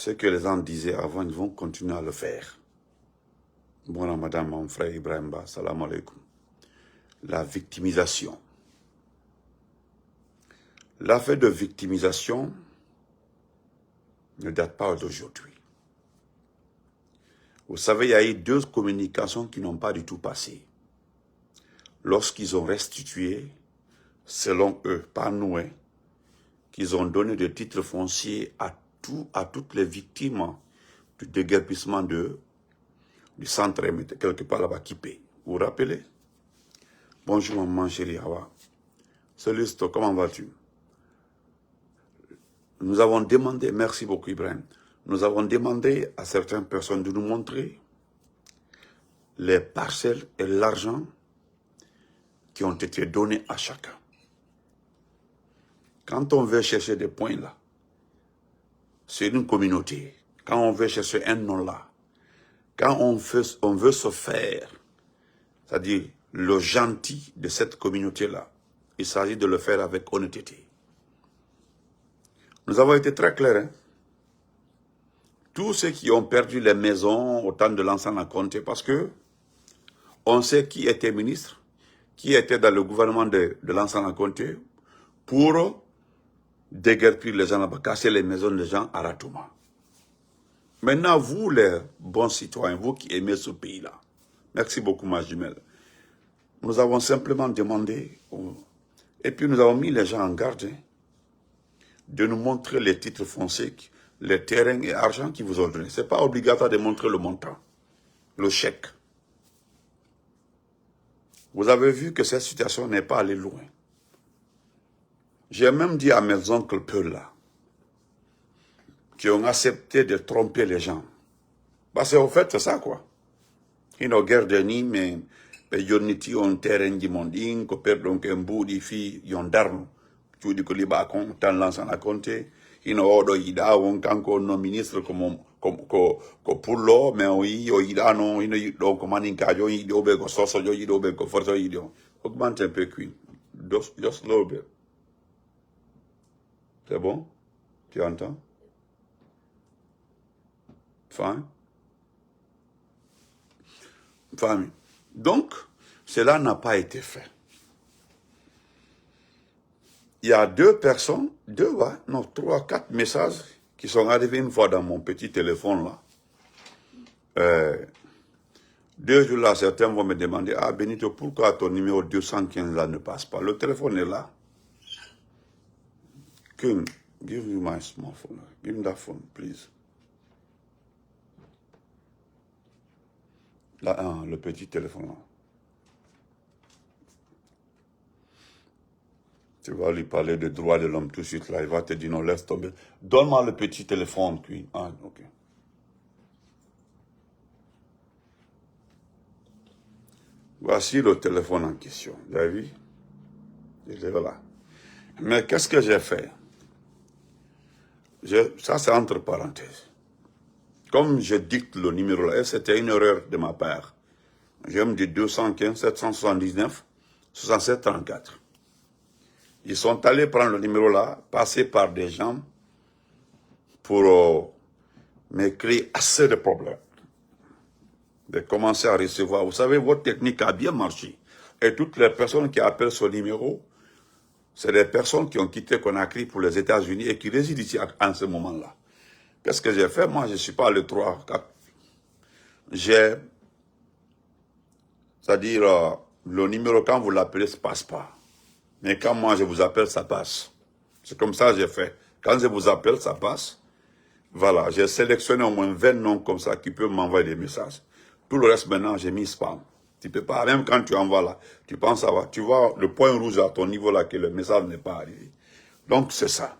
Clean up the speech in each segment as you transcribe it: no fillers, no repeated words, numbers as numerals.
ce que les gens disaient avant, ils vont continuer à le faire. Bon, madame, mon frère Ibrahim Ba, salam alaikum. La victimisation. L'affaire de victimisation ne date pas d'aujourd'hui. Vous savez, il y a eu 2 communications qui n'ont pas du tout passé. Lorsqu'ils ont restitué, selon eux, pas nous, qu'ils ont donné des titres fonciers à toutes les victimes du déguerpissement du centre, quelque part là-bas, Kipé. Vous vous rappelez? Bonjour maman chérie Hawa. Céleste, comment vas-tu? Nous avons demandé, merci beaucoup Ibrahim, nous avons demandé à certaines personnes de nous montrer les parcelles et l'argent qui ont été donnés à chacun. Quand on veut chercher des points là, c'est une communauté. Quand on veut chercher un nom là, quand on veut se faire, c'est-à-dire le gentil de cette communauté-là, il s'agit de le faire avec honnêteté. Nous avons été très clairs. Tous ceux qui ont perdu les maisons au temps de l'Ansana Conté, parce que on sait qui était ministre, qui était dans le gouvernement de l'Ansana Conté, pour déguerpir les gens là-bas, casser les maisons des gens à Ratouma. Maintenant, vous les bons citoyens, vous qui aimez ce pays-là, merci beaucoup ma jumelle, nous avons simplement demandé, et puis nous avons mis les gens en garde, de nous montrer les titres fonciers, les terrains et argent qu'ils vous ont donnés. Ce n'est pas obligatoire de montrer le montant, le chèque. Vous avez vu que cette situation n'est pas allée loin. J'ai même dit à mes oncles peu là, qui ont accepté de tromper les gens. Parce qu'en fait, c'est ça quoi. Ils n'ont guère de ni, mais ils ont un terrain qui m'ont dit, qu'ils perdent donc un bout de filles, ils ont d'armes. Tu dis que les bacons, tant l'ensemble à compter. Ils n'ont pas de nos ministres comme pour l'eau, mais oui, ils ont donc comment ils ont ils ont besoin de sauce, ils ont besoin de force, ils ont augmente un peu cuit. Just a little bit. C'est bon? Tu entends? Fine. Fine. Donc, cela n'a pas été fait. Il y a 2 personnes, 3, 4 messages qui sont arrivés une fois dans mon petit téléphone là. 2 jours là, certains vont me demander, ah Benito, pourquoi ton numéro 215 là ne passe pas? Le téléphone est là. King, give me my smartphone. Give me that phone, please. Là, le petit téléphone là. Tu vas lui parler des droits de l'homme tout de suite, là, il va te dire non, laisse tomber. Donne-moi le petit téléphone, puis. Ah, ok. Voici le téléphone en question. Vous avez vu? Il est là. Mais qu'est-ce que j'ai fait? Ça, c'est entre parenthèses. Comme je dicte le numéro là, c'était une erreur de ma part. Je me dis 215 779 67 34. Ils sont allés prendre le numéro là, passer par des gens pour me créer assez de problèmes. De commencer à recevoir. Vous savez, votre technique a bien marché. Et toutes les personnes qui appellent ce numéro, c'est des personnes qui ont quitté Conakry pour les États-Unis et qui résident ici en ce moment-là. Qu'est-ce que j'ai fait? Moi, je ne suis pas le 3, 4. C'est-à-dire, le numéro, quand vous l'appelez, ça ne passe pas. Mais quand moi je vous appelle, ça passe. C'est comme ça que j'ai fait. Quand je vous appelle, ça passe. Voilà, j'ai sélectionné au moins 20 noms comme ça qui peuvent m'envoyer des messages. Tout le reste maintenant, j'ai mis spam. Tu peux pas, même quand tu envoies là, tu penses savoir, tu vois le point rouge à ton niveau là que le message n'est pas arrivé. Donc c'est ça.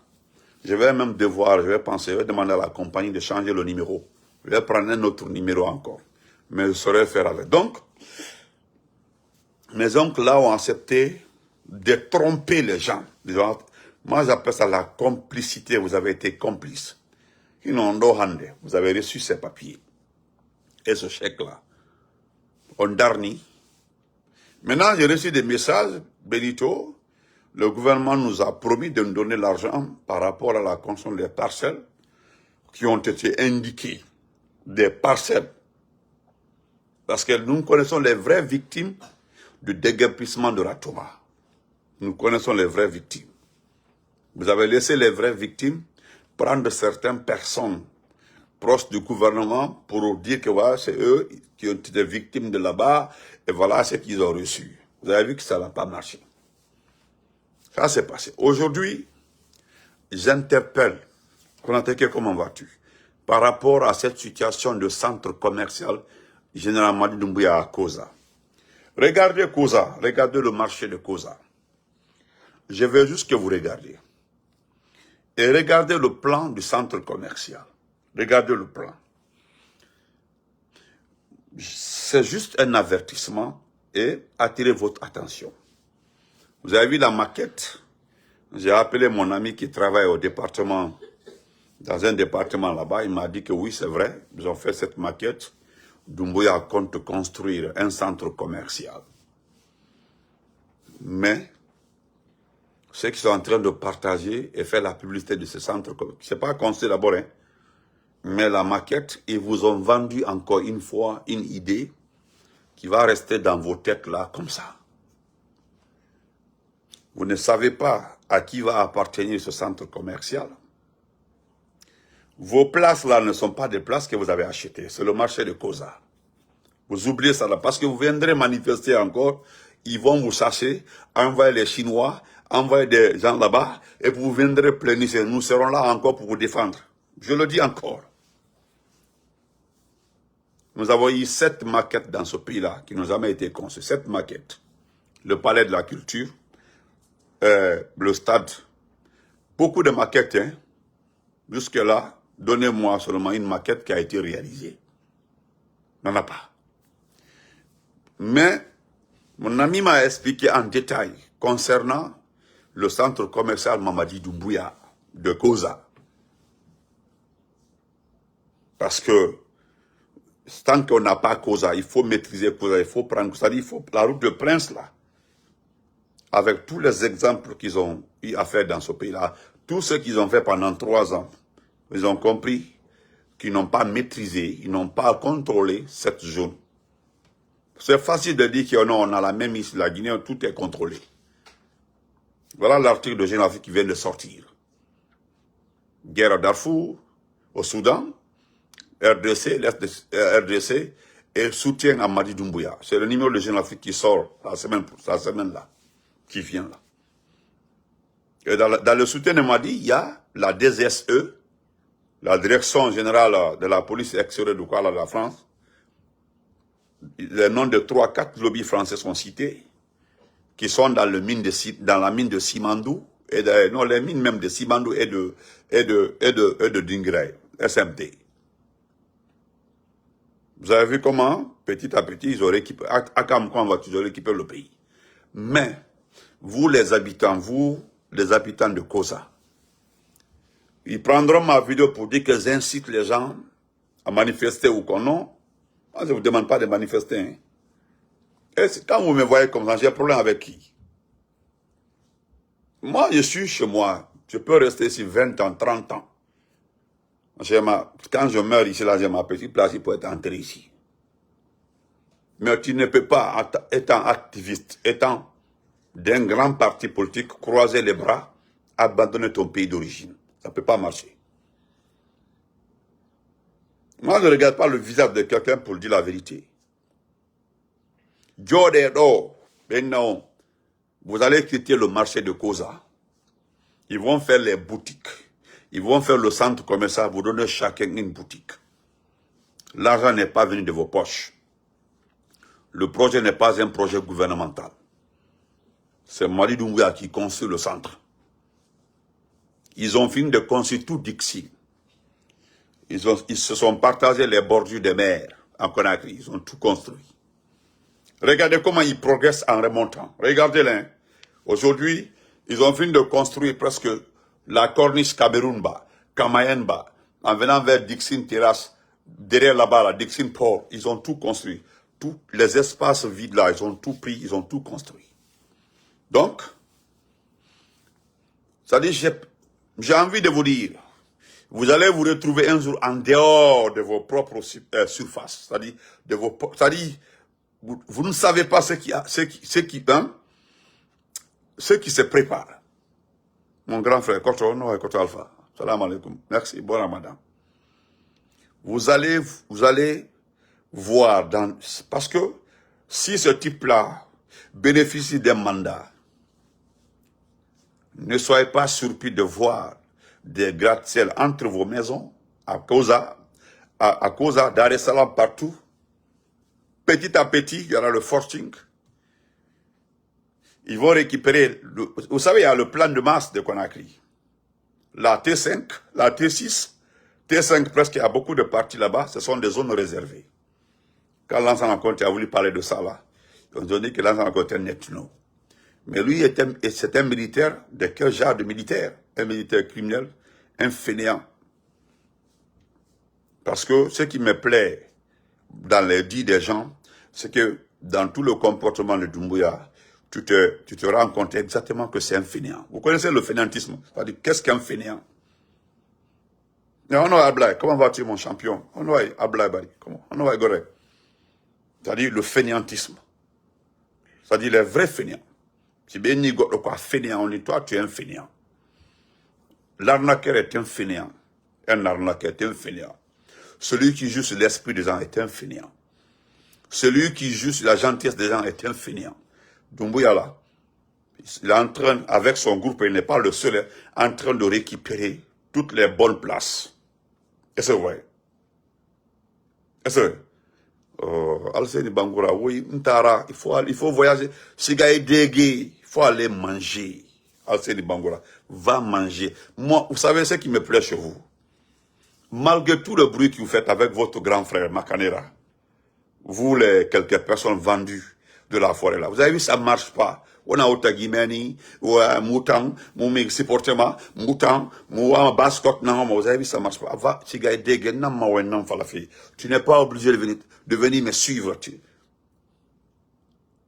Je vais même devoir, je vais demander à la compagnie de changer le numéro. Je vais prendre un autre numéro encore. Mais je saurais faire avec. Donc, mes oncles là ont accepté de tromper les gens. Moi, j'appelle ça la complicité. Vous avez été complice. Vous avez reçu ces papiers. Et ce chèque-là. On darni. Maintenant, j'ai reçu des messages. Benito, le gouvernement nous a promis de nous donner l'argent par rapport à la construction des parcelles qui ont été indiqués, des parcelles. Parce que nous connaissons les vraies victimes du déguerpissement de la Toma. Nous connaissons les vraies victimes. Vous avez laissé les vraies victimes prendre certaines personnes proches du gouvernement pour dire que voilà, c'est eux qui ont été victimes de là-bas et voilà ce qu'ils ont reçu. Vous avez vu que ça n'a pas marché. Ça s'est passé. Aujourd'hui, j'interpelle, Konateke, comment vas-tu? Par rapport à cette situation de centre commercial, Général Madi Doumbouya à Koza. Regardez Koza, regardez le marché de Koza. Je veux juste que vous regardiez. Et regardez le plan du centre commercial. Regardez le plan. C'est juste un avertissement et attirez votre attention. Vous avez vu la maquette? J'ai appelé mon ami qui travaille au département, dans un département là-bas. Il m'a dit que oui, c'est vrai, ils ont fait cette maquette. Doumbouya compte construire un centre commercial. Mais, ceux qui sont en train de partager et faire la publicité de ce centre commercial, ce n'est pas construit d'abord, hein, mais la maquette, ils vous ont vendu encore une fois une idée qui va rester dans vos têtes là, comme ça. Vous ne savez pas à qui va appartenir ce centre commercial. Vos places là ne sont pas des places que vous avez achetées. C'est le marché de Koza. Vous oubliez ça là, parce que vous viendrez manifester encore. Ils vont vous chercher, envoyer les Chinois, envoyer des gens là-bas, et vous viendrez pléniser. Nous serons là encore pour vous défendre. Je le dis encore. Nous avons eu 7 maquettes dans ce pays-là qui n'ont jamais été conçues. 7 maquettes. Le palais de la culture, le stade. Beaucoup de maquettes, hein. Jusque-là, donnez-moi seulement une maquette qui a été réalisée. Il n'en a pas. Mais, mon ami m'a expliqué en détail concernant le centre commercial Mamadi Doumbouya de Koza. Parce que, tant qu'on n'a pas Koza, il faut maîtriser Koza, il faut prendre, c'est-à-dire il faut la route de Prince là, avec tous les exemples qu'ils ont eu à faire dans ce pays-là, tout ce qu'ils ont fait pendant 3 ans, ils ont compris qu'ils n'ont pas maîtrisé, ils n'ont pas contrôlé cette zone. C'est facile de dire qu'on a la même ici, la Guinée, tout est contrôlé. Voilà l'article de Général qui vient de sortir. Guerre à Darfour, au Soudan, RDC, RDC, et soutien à Madi Doumbouya. C'est le numéro de Général qui sort la semaine-là, qui vient là. Et dans le soutien de Madi, il y a la DSE, la Direction Générale de la Police Extérieure de la France. Les noms de 3-4 lobbies français sont cités, qui sont dans la mine de Simandou, et les mines même de Simandou et de Dingrey, SMT. Vous avez vu comment, petit à petit, ils auraient équipé, ils auraient équipé le pays. Mais, vous les habitants de Koza, ils prendront ma vidéo pour dire que j'incite les gens à manifester ou qu'on non. Moi, je ne vous demande pas de manifester. Hein. Et quand vous me voyez comme ça, j'ai un problème avec qui? Moi, je suis chez moi. Je peux rester ici 20 ans, 30 ans. Quand je meurs ici, là, j'ai ma petite place, il peut être enterré ici. Mais tu ne peux pas, étant activiste, étant d'un grand parti politique, croiser les bras, abandonner ton pays d'origine. Ça ne peut pas marcher. Moi, je ne regarde pas le visage de quelqu'un pour dire la vérité. Maintenant, vous allez quitter le marché de Koza. Ils vont faire les boutiques. Ils vont faire le centre commercial, vous donner chacun une boutique. L'argent n'est pas venu de vos poches. Le projet n'est pas un projet gouvernemental. C'est Madi Doumbouya qui construit le centre. Ils ont fini de construire tout Dixie. Ils se sont partagés les bordures des mers en Conakry. Ils ont tout construit. Regardez comment ils progressent en remontant. Regardez-les. Aujourd'hui, ils ont fini de construire presque la corniche Camerounba, Kamayenba, en venant vers Dixine Terrasse, derrière là-bas, la Dixine Port. Ils ont tout construit. Tous les espaces vides là, ils ont tout pris, ils ont tout construit. Donc, ça dit, j'ai envie de vous dire, Vous allez vous retrouver un jour en dehors de vos propres surfaces. C'est-à-dire, vous ne savez pas ce qui se prépare. Mon grand frère, Koto Alpha. Salam alaikum. Merci. Bon Ramadan. Vous allez voir parce que si ce type-là bénéficie d'un mandat, ne soyez pas surpris de voir des gratte-ciel entre vos maisons, à cause Dar es Salaam partout. Petit à petit, il y aura le forcing. Ils vont récupérer, vous savez, il y a le plan de masse de Conakry. La T5, la T6, T5 presque, il y a beaucoup de parties là-bas, ce sont des zones réservées. Quand l'ensemble compte a voulu parler de ça là, ils ont dit que l'ensemble compte est net, non. Mais lui, c'est un militaire, de quel genre de militaire? Un militaire criminel, un fainéant. Parce que ce qui me plaît dans les dits des gens, c'est que dans tout le comportement de Doumbouya, tu te rends compte exactement que c'est un fainéant. Vous connaissez le fainéantisme? C'est-à-dire, qu'est-ce qu'un fainéant? On Ablaye, comment vas-tu mon champion? On Ablaye Bari, comment? On Gore. C'est-à-dire le fainéantisme. C'est-à-dire les vrais fainéants. Si bien ni quoi fainéant, on dit toi tu es un fainéant. L'arnaqueur est un fainéant. Un arnaqueur est un fainéant. Celui qui joue sur l'esprit des gens est un fainéant. Celui qui joue sur la gentillesse des gens est un fainéant. Doumbouya là, il est en train, avec son groupe, il n'est pas le seul, en train de récupérer toutes les bonnes places. Et c'est vrai. Et c'est vrai. Alceni Bangoura, oui, Ntara, il faut voyager. Sigaï Dégé, il faut aller manger. Alceni Bangoura, va manger. Moi, vous savez ce qui me plaît chez vous? Malgré tout le bruit que vous faites avec votre grand frère Makanera, vous les quelques personnes vendues de la forêt là, vous avez vu, ça ne marche pas. On a Otagimeni, ou Moutang, mon supportement, Moutang, mon bascot, non, vous avez vu, ça ne marche pas. Va, tu n'es pas obligé de venir me suivre.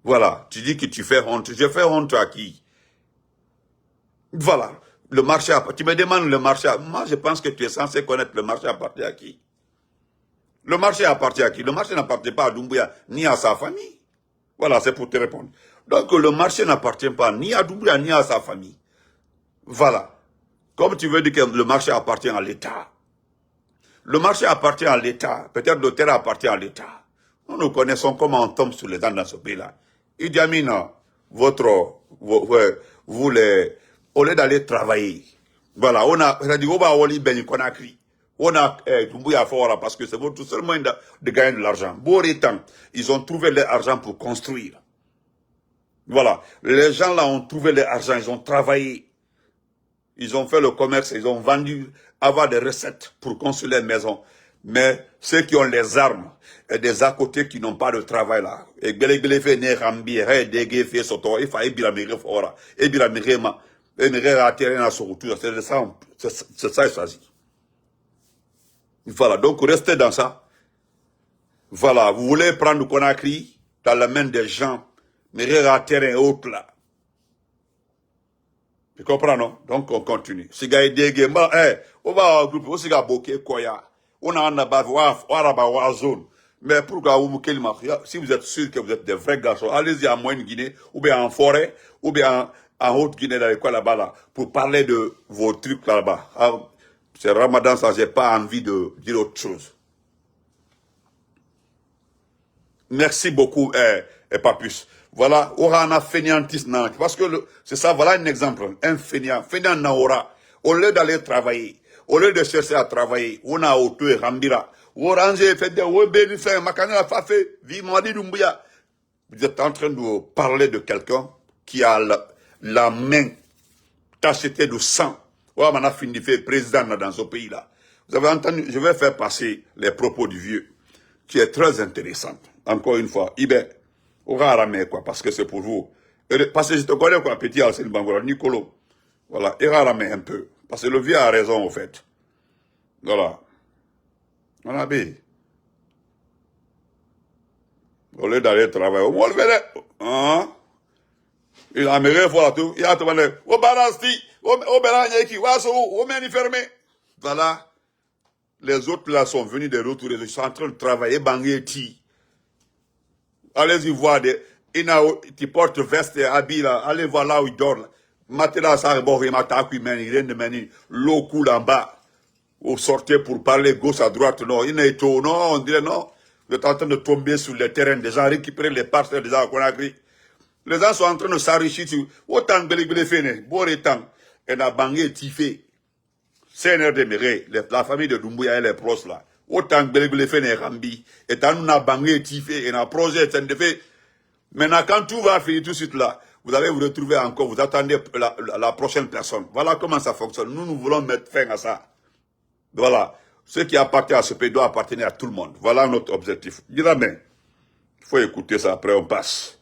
Voilà, tu dis que tu fais honte. Je fais honte à qui? Voilà, le marché tu me demandes le marché. Moi, je pense que tu es censé connaître le marché appartient à qui? Le marché appartient à qui? Le marché n'appartient pas à Doumbouya, ni à sa famille. Voilà, c'est pour te répondre. Donc, le marché n'appartient pas ni à Doumbouya, ni à sa famille. Voilà. Comme tu veux dire que le marché appartient à l'État. Le marché appartient à l'État. Peut-être le terrain appartient à l'État. Nous connaissons comment on tombe sur les dents dans ce pays-là. Idi Amin, vous les, au lieu d'aller travailler, voilà, on a, on a Doumbouya fort parce que c'est votre seul moyen de gagner de l'argent. Bon ils ont trouvé l'argent pour construire. Voilà, les gens là ont trouvé l'argent, ils ont travaillé. Ils ont fait le commerce, ils ont vendu, avoir des recettes pour construire les maisons. Mais ceux qui ont les armes et des à côté qui n'ont pas de travail là, et fait ne rambi, dégué fait soto, il faut ébilamir fora, ébilamir ma, ébilamir à terrain à son retour, c'est ça il s'agit. Voilà, donc restez dans ça. Voilà, vous voulez prendre Conakry dans la main des gens, mais à terrain et autres là. Tu comprends, non? Donc, on continue. Si gars dégué, on va au groupe, on s'y boké, koya. On a un abat, zone. Mais pourquoi vous si vous êtes sûr que vous êtes des vrais garçons, allez-y en Moyenne-Guinée, ou bien en forêt, ou bien en Haute-Guinée, dans les coins là-bas, là, pour parler de vos trucs là-bas. C'est Ramadan, ça, j'ai pas envie de dire autre chose. Merci beaucoup, et pas plus. Voilà, aura un fainéantisme, parce que c'est ça, voilà un exemple, un fainéant naora, au lieu d'aller travailler, au lieu de chercher à travailler, on a auto et rambira, orange fait des webéni fait makana fa fait, vimadi Doumbouya. Vous êtes en train de parler de quelqu'un qui a la main tachetée de sang. Ouais, on a fini de faire président dans ce pays-là. Vous avez entendu, je vais faire passer les propos du vieux, qui est très intéressant. Encore une fois, Ibé, on va ramener quoi, parce que c'est pour vous. Parce que je te connais quoi, petit Alcine Bangoura, Nicolo. Voilà, il va ramener un peu. Parce que le vieux a raison, au fait. Voilà. On a bien. Au lieu d'aller travailler, on va le faire. Hein? Il a mis voilà tout. Il a demandé, au barasti, au béragne qui va au meni fermé. Voilà. Les autres là sont venus de retour, ils sont en train de travailler, bangé, ti. Allez-y voir des... Qui portent veste et habits là, allez voir là où ils dorment. Maintenant, ça bon, il m'a rien de meni. L'eau coule en bas. Vous sortez pour parler gauche à droite, non. Il n'est tout, non, on dirait non. Vous êtes en train de tomber sur le terrain des gens, récupérer les parcelles des gens à Conakry. Les gens sont en train de s'enrichir sur autant de blé fene, boretan, et n'a bangé tifé. CNR de Méré, la famille de Doumbouya et les proches là. Autant de blé fene rambi, et tant n'a bangé tifé, et n'a projet, c'est de fait. Maintenant, quand tout va finir tout de suite là, vous allez vous retrouver encore, vous attendez la prochaine personne. Voilà comment ça fonctionne. Nous voulons mettre fin à ça. Voilà. Ce qui appartient à ce pays doit appartenir à tout le monde. Voilà notre objectif. Dis la main. Il faut écouter ça, après on passe.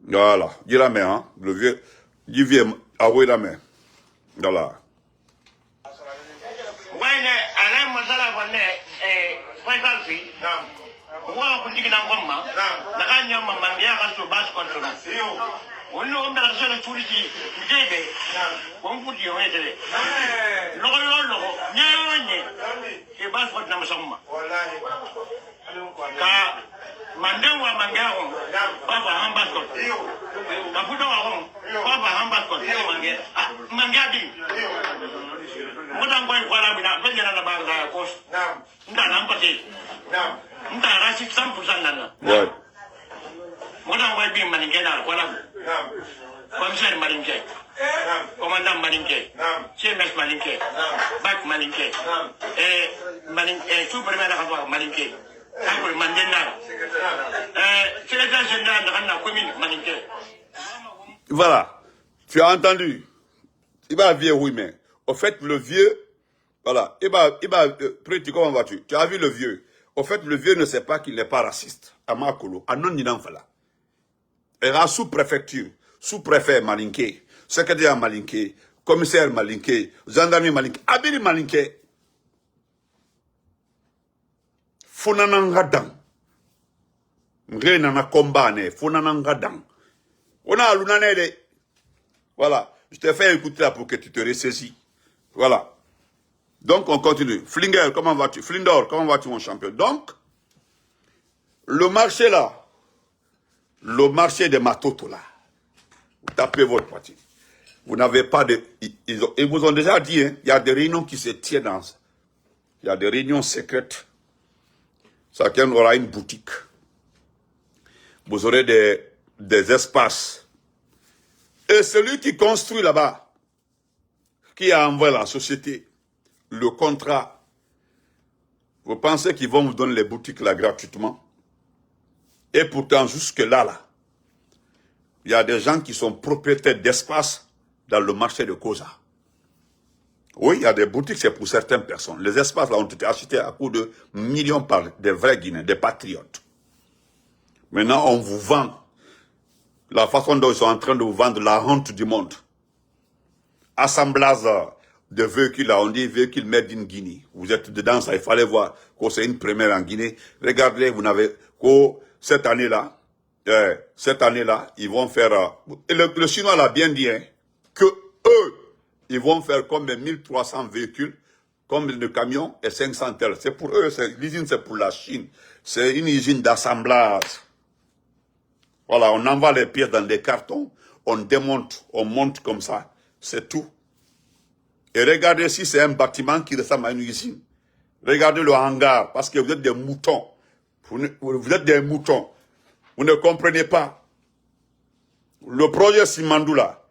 Voilà. Dis la main, hein. Le vieux. Dis vieux, avouez la main. Voilà. Ouais. Commissaire Malinké, commandant Malinké, CMS Malinké, Bac Malinké, sous-premier de Malinké, secrétaire général de la commune Malinké. Voilà. Tu as entendu. Il va vieux, oui, mais au fait, le vieux, voilà, comment vas-tu? Tu as vu le vieux. Au fait, le vieux ne sait pas qu'il n'est pas raciste. À Makolo, à non-Ninanfala. Il y a sous-préfecture, sous-préfet Malinké, secrétaire Malinké, commissaire Malinké, gendarmerie Malinké, Abili Malinké. Funanangadang. Mrenana kombane, funanangadang. On a alunane. Voilà. Je t'ai fait écouter là pour que tu te ressaisis. Voilà. Donc, on continue. Flinger, comment vas-tu? Flindor, comment vas-tu, mon champion? Donc, le marché là, le marché de Matoto là, vous tapez votre parti. Vous n'avez pas de... Ils vous ont déjà dit, hein, il y a des réunions qui se tiennent dans... Il y a des réunions secrètes. Chacun aura une boutique. Vous aurez des espaces. Et celui qui construit là-bas, qui a envoyé la société, le contrat, vous pensez qu'ils vont vous donner les boutiques là gratuitement? Et pourtant, jusque-là, il y a des gens qui sont propriétaires d'espace dans le marché de Koza. Oui, il y a des boutiques, c'est pour certaines personnes. Les espaces là ont été achetés à coût de millions par des vrais Guinéens, des patriotes. Maintenant, on vous vend la façon dont ils sont en train de vous vendre la honte du monde. Assemblage de véhicules, là, on dit véhicules made in Guinée. Vous êtes dedans, ça, il fallait voir que c'est une première en Guinée. Regardez, vous n'avez que cette année-là, ils vont faire... le Chinois l'a bien dit, hein, que eux, ils vont faire comme 1300 véhicules, comme de camions et 500 tels. C'est pour eux, l'usine c'est pour la Chine. C'est une usine d'assemblage. Voilà, on envoie les pièces dans des cartons, on démonte, on monte comme ça. C'est tout. Et regardez si c'est un bâtiment qui ressemble à une usine. Regardez le hangar, parce que vous êtes des moutons. Vous êtes des moutons. Vous ne comprenez pas. Le projet Simandou là,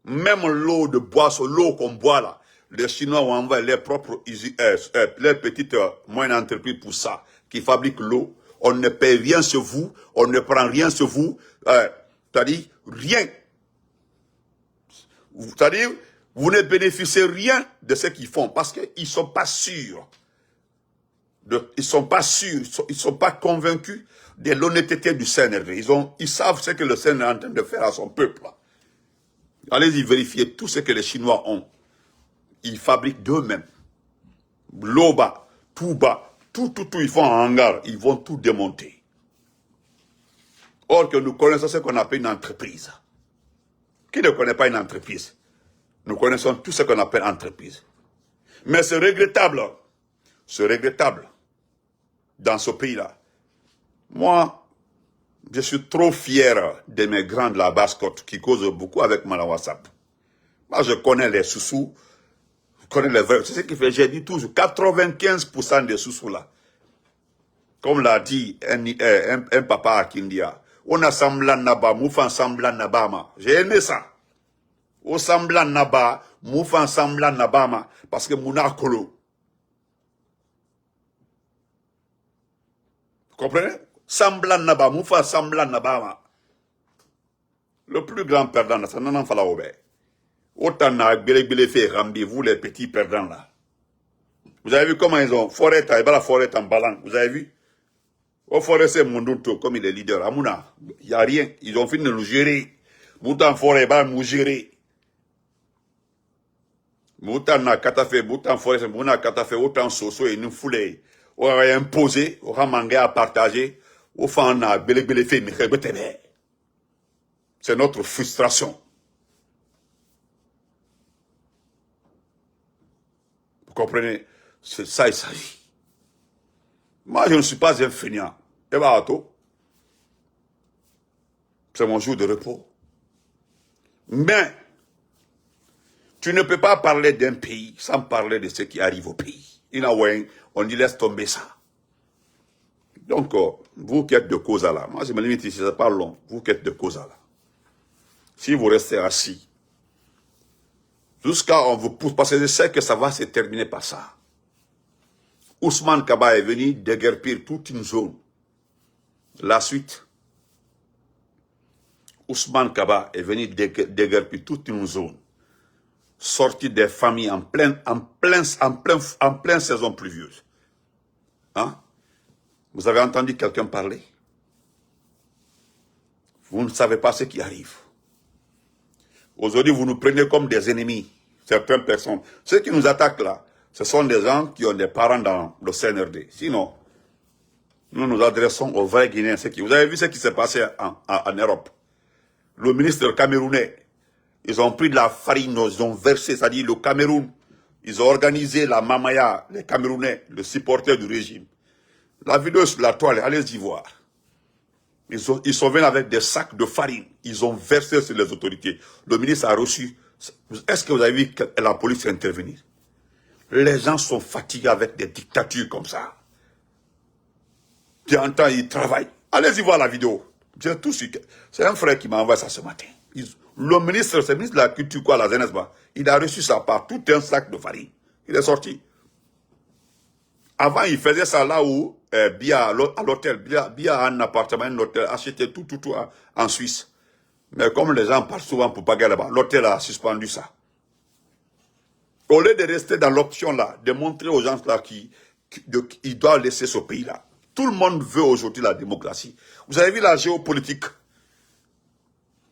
même l'eau de boisson, l'eau qu'on boit là, les Chinois ont envoyé leurs propres leurs petites moyennes entreprises pour ça, qui fabriquent l'eau. On ne paye rien sur vous, on ne prend rien sur vous, c'est-à-dire rien. C'est-à-dire, vous ne bénéficiez rien de ce qu'ils font, parce qu'ils ne sont pas sûrs. Ils ne sont pas sûrs, ils ne sont pas convaincus de l'honnêteté du CNRD. Ils savent ce que le CNRD est en train de faire à son peuple. Allez-y vérifier tout ce que les Chinois ont. Ils fabriquent d'eux-mêmes. L'eau bas, tout, ils font en hangar, ils vont tout démonter. Or que nous connaissons ce qu'on appelle une entreprise. Qui ne connaît pas une entreprise? Nous connaissons tout ce qu'on appelle entreprise. Mais c'est regrettable C'est regrettable dans ce pays-là. Moi, je suis trop fier de mes grands de la basse-côte qui causent beaucoup avec moi la WhatsApp. Moi, je connais les sous-sous, je connais les vrais. C'est ce qui fait, j'ai dit toujours, 95% des sous-sous là. Comme l'a dit un papa à Kindia, on a semblant naba, moufan semblant nabama. J'ai aimé ça. Au semblant naba, moufan semblant nabama, parce que mouna kolo. Vous comprenez? Semblant naba, moufan semblant nabama. Le plus grand perdant, c'est Nanan Falaoube. Autant n'a fait Rambi, vous les petits perdants là. Vous avez vu comment ils ont forêt, la forêt en ballant. Vous avez vu? Au forêt, c'est Mondouto, comme il est leader. Amouna, il n'y a rien. Ils ont fini de nous gérer. Moutan forêt, nous gérer. Moutan na katafé, moutan forêt, mouna katafé, autant soso et nous foulé. On a imposé, on a mangé à partager. Au fond, on a belé fait, mais c'est notre frustration. Vous comprenez? C'est ça, il s'agit. Moi, je ne suis pas un feignant. C'est mon jour de repos. Mais, tu ne peux pas parler d'un pays sans parler de ce qui arrive au pays. On dit laisse tomber ça. Donc, vous qui êtes de cause là, moi je me limite ici, c'est pas long. Vous qui êtes de cause là. Si vous restez assis, jusqu'à on vous pousse, parce que je sais que ça va se terminer par ça. Ousmane Kaba est venu déguerpir toute une zone. La suite, Ousmane Kaba est venu déguerpir toute une zone. Sorti des familles en pleine saison pluvieuse. Hein? Vous avez entendu quelqu'un parler? Vous ne savez pas ce qui arrive. Aujourd'hui, vous nous prenez comme des ennemis, certaines personnes. Ceux qui nous attaquent là, ce sont des gens qui ont des parents dans le CNRD. Sinon, nous nous adressons aux vrais Guinéens. Vous avez vu ce qui s'est passé en Europe. Le ministre camerounais, ils ont pris de la farine, ils ont versé, c'est-à-dire le Cameroun. Ils ont organisé la Mamaya, les Camerounais, les supporters du régime. La vidéo sur la toile, allez-y voir. Ils sont venus avec des sacs de farine. Ils ont versé sur les autorités. Le ministre a reçu. Est-ce que vous avez vu la police intervenir? Les gens sont fatigués avec des dictatures comme ça. Tu entends, ils travaillent. Allez-y voir la vidéo. C'est un frère qui m'a envoyé ça ce matin. Le ministre, c'est le ministre de la Culture, quoi, la jeunesse, il a reçu ça par tout un sac de farine. Il est sorti. Avant, il faisait ça là où, bien à l'hôtel, bien un appartement, un hôtel, acheter tout en Suisse. Mais comme les gens partent souvent pour payer là-bas, l'hôtel a suspendu ça. Au lieu de rester dans l'option là, de montrer aux gens là qu'ils doivent laisser ce pays là. Tout le monde veut aujourd'hui la démocratie. Vous avez vu la géopolitique.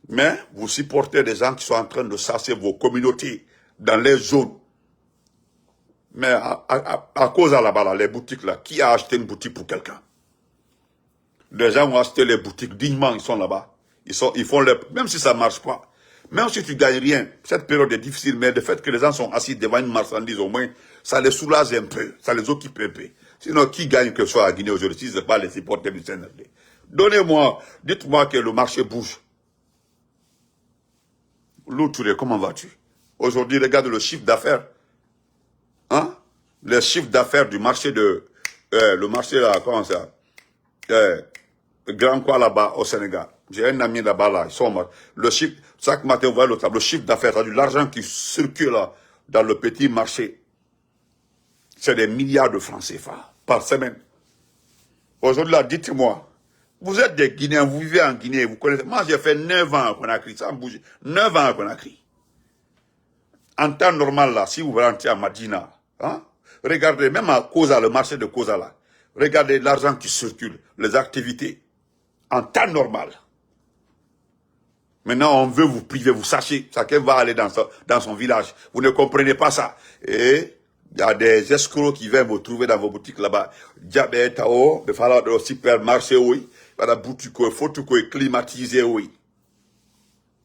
Mais vous supportez des gens qui sont en train de chasser vos communautés dans les zones. Mais à cause de là-bas, les boutiques là, qui a acheté une boutique pour quelqu'un? Les gens ont acheté les boutiques dignement, ils sont là-bas. Ils font même si ça ne marche pas. Même si tu ne gagnes rien, cette période est difficile, mais le fait que les gens sont assis devant une marchandise, au moins, ça les soulage un peu, ça les occupe un peu. Sinon, qui gagne que ce soit à Guinée aujourd'hui, si ce n'est pas les supporters du CNRD? Donnez-moi, dites-moi que le marché bouge. L'autre, comment vas-tu? Aujourd'hui, regarde le chiffre d'affaires. Hein? Le chiffre d'affaires du marché le marché là, comment ça? Grand quoi là-bas au Sénégal. J'ai un ami là-bas là, ils sont morts. Le chiffre, chaque matin, on voit le tableau, le chiffre d'affaires, c'est-à-dire l'argent qui circule là, dans le petit marché. C'est des milliards de francs CFA par semaine. Aujourd'hui là, dites-moi, vous êtes des Guinéens, vous vivez en Guinée, vous connaissez. Moi, j'ai fait 9 ans à Conakry, sans bouger. 9 ans à Conakry. En temps normal là, si vous rentrez à Madina, hein, regardez, même à Koza, le marché de Koza là, regardez l'argent qui circule, les activités, en temps normal. Maintenant, on veut vous priver, vous sachez, chacun va aller dans son village. Vous ne comprenez pas ça. Et il y a des escrocs qui viennent vous trouver dans vos boutiques là-bas. Diabé, Tao, il faut aller au supermarché, oui. La boutique, il faut tout climatiser, oui.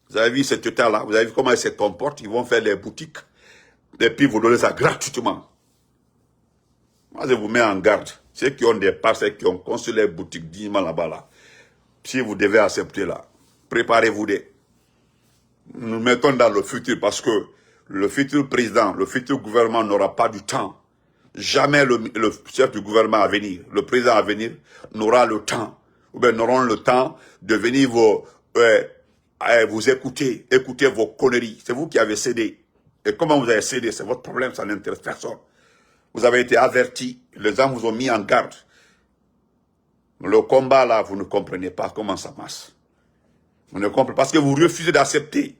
Vous avez vu cet état-là, vous avez vu comment ils se comportent, ils vont faire les boutiques, et puis vous donnez ça gratuitement. Moi, je vous mets en garde. Ceux qui ont des parcelles, qui ont construit les boutiques dignement là-bas, là, si vous devez accepter là, préparez-vous nous mettons dans le futur parce que le futur président, le futur gouvernement n'aura pas du temps. Jamais le chef du gouvernement à venir, le président à venir, n'aura le temps, ou bien n'auront le temps de venir vous écouter vos conneries. C'est vous qui avez cédé. Et comment vous avez cédé, c'est votre problème, ça n'intéresse personne. Vous avez été avertis, les gens vous ont mis en garde. Le combat là, vous ne comprenez pas comment ça marche. Vous ne comprenez pas parce que vous refusez d'accepter.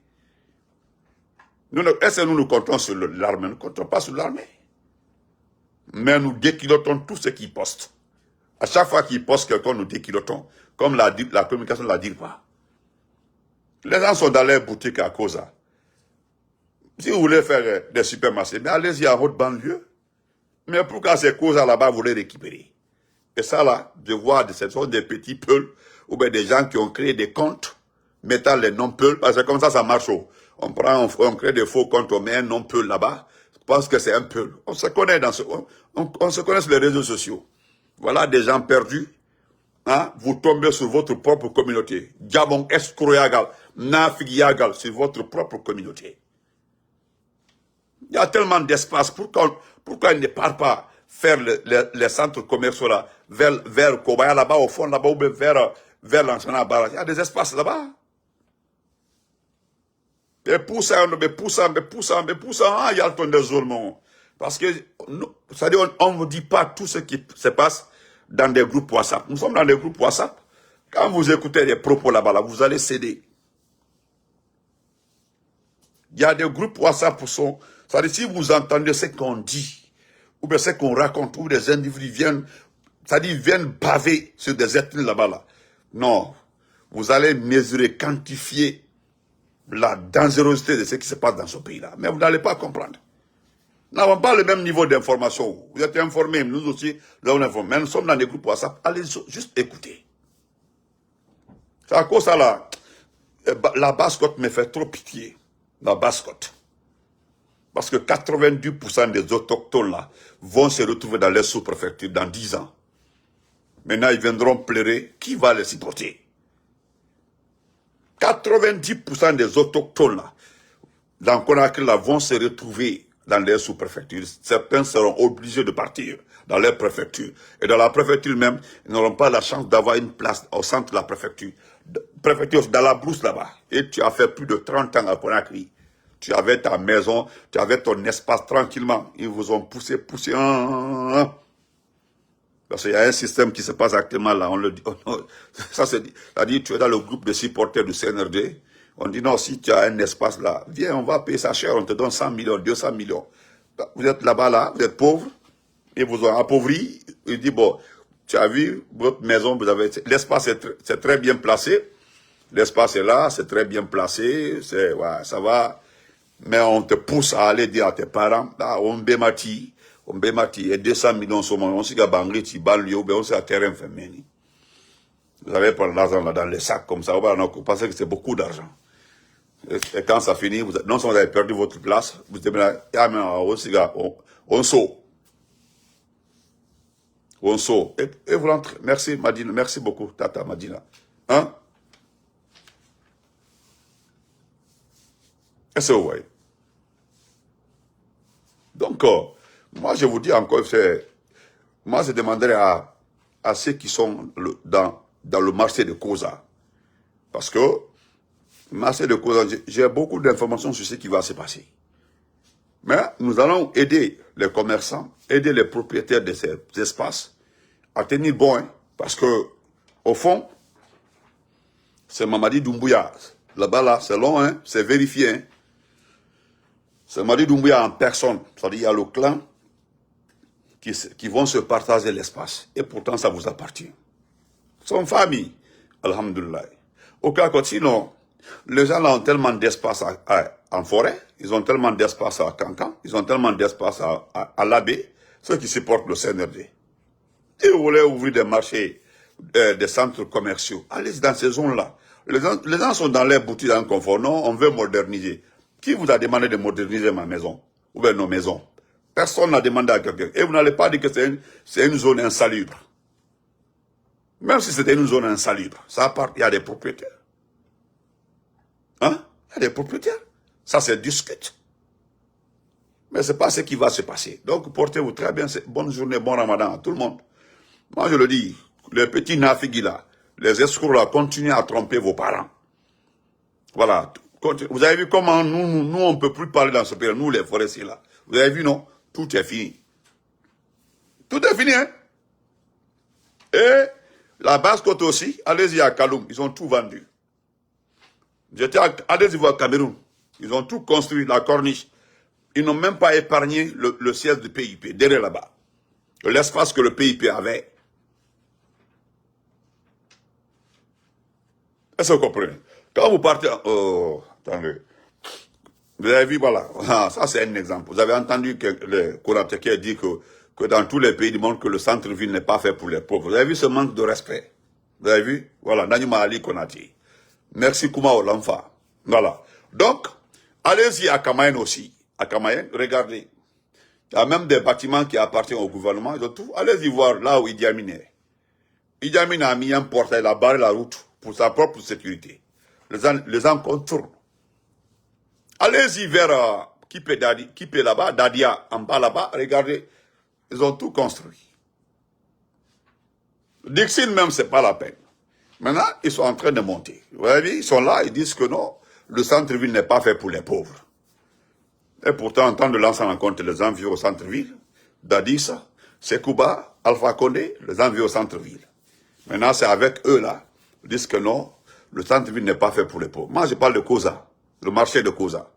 Est-ce que nous comptons sur l'armée? Nous ne comptons pas sur l'armée. Mais nous déquilotons tout ce qu'ils postent. À chaque fois qu'ils postent quelqu'un, nous déquilotons. Comme la communication ne la dit pas. Les gens sont dans leur boutique à cause. Si vous voulez faire des supermarchés, mais allez-y en haute banlieue. Mais pourquoi ces causes-là là-bas, vous les récupérez? Et ça là, je vois, ce sont des petits peuls, ou bien des gens qui ont créé des comptes, mettant les non-peuls, parce que comme ça marche. On crée des faux comptes, on met un non-peul là-bas, je pense que c'est un peul. On se connaît on se connaît sur les réseaux sociaux. Voilà des gens perdus, hein, vous tombez sur votre propre communauté. Diabon escroyagal, nafigiagal, sur votre propre communauté. Il y a tellement d'espace, pourquoi ils ne partent pas faire les centres commerciaux là, vers Kobaya là-bas, au fond là-bas, ou vers l'enchaînement Barrage. Il y a des espaces là-bas. Mais poussant, il y a le ton des zolements. Parce que, c'est-à-dire, on ne vous dit pas tout ce qui se passe dans des groupes WhatsApp. Nous sommes dans des groupes WhatsApp. Quand vous écoutez les propos là-bas, là, vous allez céder. Il y a des groupes WhatsApp pour son. C'est-à-dire, si vous entendez ce qu'on dit, ou bien ce qu'on raconte, ou des individus viennent, c'est-à-dire, viennent baver sur des ethnies là-bas, là. Non. Vous allez mesurer, quantifier la dangerosité de ce qui se passe dans ce pays-là. Mais vous n'allez pas comprendre. Nous n'avons pas le même niveau d'information. Vous êtes informés, nous aussi, là on est informés. Mais nous sommes dans des groupes WhatsApp. Allez juste écouter. C'est à cause de ça là. La Basse-Côte me fait trop pitié. La Basse-Côte. Parce que 92% des autochtones là vont se retrouver dans les sous-préfectures dans 10 ans. Maintenant, ils viendront pleurer. Qui va les supporter? 90% des autochtones là, dans Conakry là, vont se retrouver dans les sous-préfectures. Certains seront obligés de partir dans les préfectures. Et dans la préfecture même, ils n'auront pas la chance d'avoir une place au centre de la préfecture. Préfecture dans la brousse là-bas. Et tu as fait plus de 30 ans à Conakry. Tu avais ta maison, tu avais ton espace tranquillement. Ils vous ont poussé. Parce qu'il y a un système qui se passe actuellement là, on le dit, ça c'est dit, tu es dans le groupe de supporters du CNRD, on dit non, si tu as un espace là, viens, on va payer ça cher, on te donne 100 millions, 200 millions. Vous êtes là-bas là, vous êtes pauvre, ils vous ont appauvri, il dit bon, tu as vu, votre maison, vous avez, l'espace c'est très bien placé, l'espace est là, c'est très bien placé, ouais, ça va, mais on te pousse à aller dire à tes parents, là, on bémati, et 200 millions sur mon, on s'y a bangé, tu banlieue, on s'y a terrain féminin. Vous avez pas l'argent là dans les sacs comme ça, vous pensez que c'est beaucoup d'argent. Et quand ça finit, non seulement vous avez perdu votre place, vous dites, on saute. On saute. Et vous rentrez. Merci Madina, merci beaucoup Tata Madina. Hein? Est-ce que vous voyez? Donc, moi, je vous dis encore, moi, je demanderais à ceux qui sont dans le marché de Kosa. Parce que, marché de Kosa, j'ai beaucoup d'informations sur ce qui va se passer. Mais nous allons aider les commerçants, aider les propriétaires de ces espaces à tenir bon. Hein, parce que, au fond, c'est Mamadi Doumbouya. Là-bas, là, c'est long, hein, c'est vérifié. Hein. C'est Mamadi Doumbouya en personne. C'est-à-dire, il y a le clan qui vont se partager l'espace. Et pourtant, ça vous appartient. Son famille, alhamdoulilah. Au cas où, sinon, les gens là ont tellement d'espace en forêt, ils ont tellement d'espace à Cancan, ils ont tellement d'espace à l'Abbé, ceux qui supportent le CNRD. Si vous voulez ouvrir des marchés, des centres commerciaux, allez dans ces zones-là. Les gens sont dans les boutiques en confort. Non, on veut moderniser. Qui vous a demandé de moderniser ma maison? Ou bien nos maisons? Personne n'a demandé à quelqu'un. Et vous n'allez pas dire que c'est une zone insalubre. Même si c'était une zone insalubre, il y a des propriétaires. Hein? Il y a des propriétaires. Ça se discute. Mais ce n'est pas ce qui va se passer. Donc, portez-vous très bien. Bonne journée, bon ramadan à tout le monde. Moi, je le dis, les petits nafigis là, les escrocs là, continuez à tromper vos parents. Voilà. Vous avez vu comment nous on ne peut plus parler dans ce pays, nous les forestiers là. Vous avez vu, non? Tout est fini. Tout est fini, hein? Et la Basse-Côte aussi, allez-y à Kaloum, ils ont tout vendu. Allez-y voir Cameroun, ils ont tout construit, la corniche. Ils n'ont même pas épargné le siège du PIP, derrière là-bas. L'espace que le PIP avait. Est-ce que vous comprenez? Quand vous partez... Oh, attendez. Vous avez vu, voilà. Ah, ça, c'est un exemple. Vous avez entendu que le Konaté dit que dans tous les pays du monde, que le centre-ville n'est pas fait pour les pauvres. Vous avez vu ce manque de respect? Vous avez vu? Voilà, Nanyuma Ali Konaté. Merci Koumao Lamfa. Voilà. Donc, allez-y à Kamayen aussi. À Kamayen, regardez. Il y a même des bâtiments qui appartiennent au gouvernement. Allez-y voir là où Idi Amin est. Idi Amin a mis un portail, il a barré la route pour sa propre sécurité. Les gens contournent. Allez-y vers Kipé là-bas, Dadia en bas là-bas, regardez. Ils ont tout construit. Dixine même, c'est pas la peine. Maintenant, ils sont en train de monter. Vous voyez, ils sont là, ils disent que non, le centre-ville n'est pas fait pour les pauvres. Et pourtant, en temps de lancer en compte les envies au centre-ville, Dadissa, Sekouba, Alpha Condé, les envies au centre-ville. Maintenant, c'est avec eux là, ils disent que non, le centre-ville n'est pas fait pour les pauvres. Moi, je parle de Koza, le marché de Koza.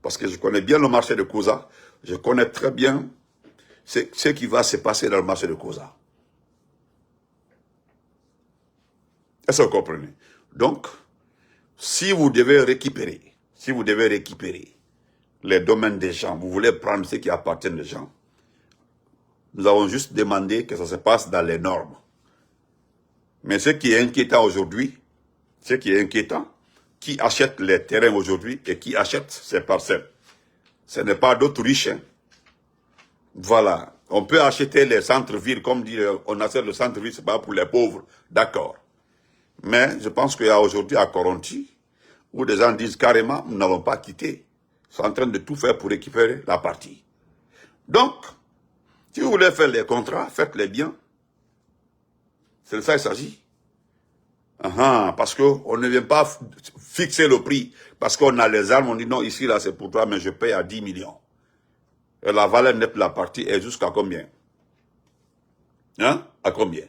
Parce que je connais bien le marché de Koza, je connais très bien ce qui va se passer dans le marché de Koza. Est-ce que vous comprenez? Donc, si vous devez récupérer les domaines des gens, vous voulez prendre ce qui appartient aux gens, nous avons juste demandé que ça se passe dans les normes. Mais ce qui est inquiétant aujourd'hui, qui achète les terrains aujourd'hui et qui achète ces parcelles, ce n'est pas d'autres riches. Hein. Voilà. On peut acheter les centres-villes, comme dit, on achète le centre-ville, ce n'est pas pour les pauvres. D'accord. Mais je pense qu'il y a aujourd'hui à Koronti, où des gens disent carrément, nous n'allons pas quitter. Ils sont en train de tout faire pour récupérer la partie. Donc, si vous voulez faire les contrats, faites-les bien. C'est de ça qu'il s'agit. Parce qu'on ne vient pas fixer le prix. Parce qu'on a les armes, on dit non, ici, là, c'est pour toi, mais je paye à 10 millions. Et la valeur nette de la partie est jusqu'à combien? Hein? À combien?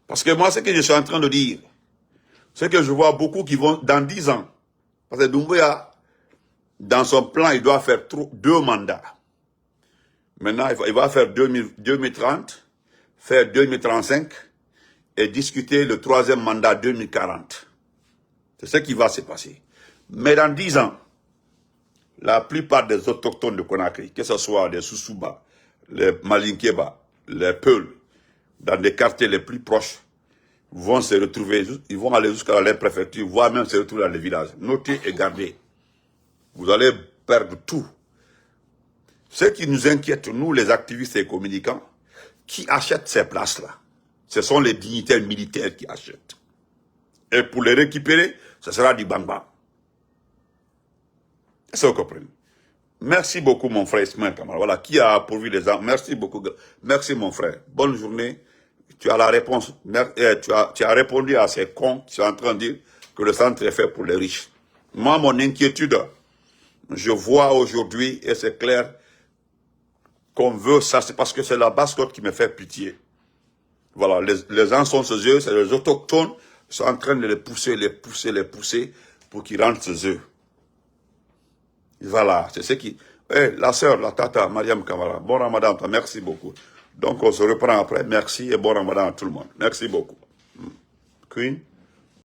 Parce que moi, ce que je suis en train de dire, c'est que je vois beaucoup qui vont, dans 10 ans, parce que Doumbouya, dans son plan, il doit faire 2 mandats. Maintenant, il va faire 2030, faire 2035, et discuter le 3e mandat 2040. C'est ce qui va se passer. Mais dans 10 ans, la plupart des autochtones de Conakry, que ce soit les Soussouba, les Malinkeba, les Peuls, dans des quartiers les plus proches, vont se retrouver, ils vont aller jusqu'à la préfecture, voire même se retrouver dans les villages. Notez et gardez. Vous allez perdre tout. Ce qui nous inquiète, nous les activistes et communicants, qui achètent ces places-là, ce sont les dignitaires militaires qui achètent. Et pour les récupérer, ce sera du bang-bang. Est-ce que vous comprenez? Merci beaucoup, mon frère Ismaël Kamara. Voilà, qui a pourvu les gens. Merci beaucoup. Merci, mon frère. Bonne journée. Tu as la réponse. Tu as répondu à ces cons qui sont en train de dire que le centre est fait pour les riches. Moi, mon inquiétude, je vois aujourd'hui, et c'est clair, qu'on veut ça, c'est parce que c'est la Basse-Côte qui me fait pitié. Voilà, les gens sont chez eux, c'est les autochtones, ils sont en train de les pousser pour qu'ils rentrent chez eux. Voilà, c'est ce qui... la sœur, la tata, Mariam Kamara, bon ramadan, merci beaucoup. Donc on se reprend après, merci et bon ramadan à tout le monde. Merci beaucoup. Queen.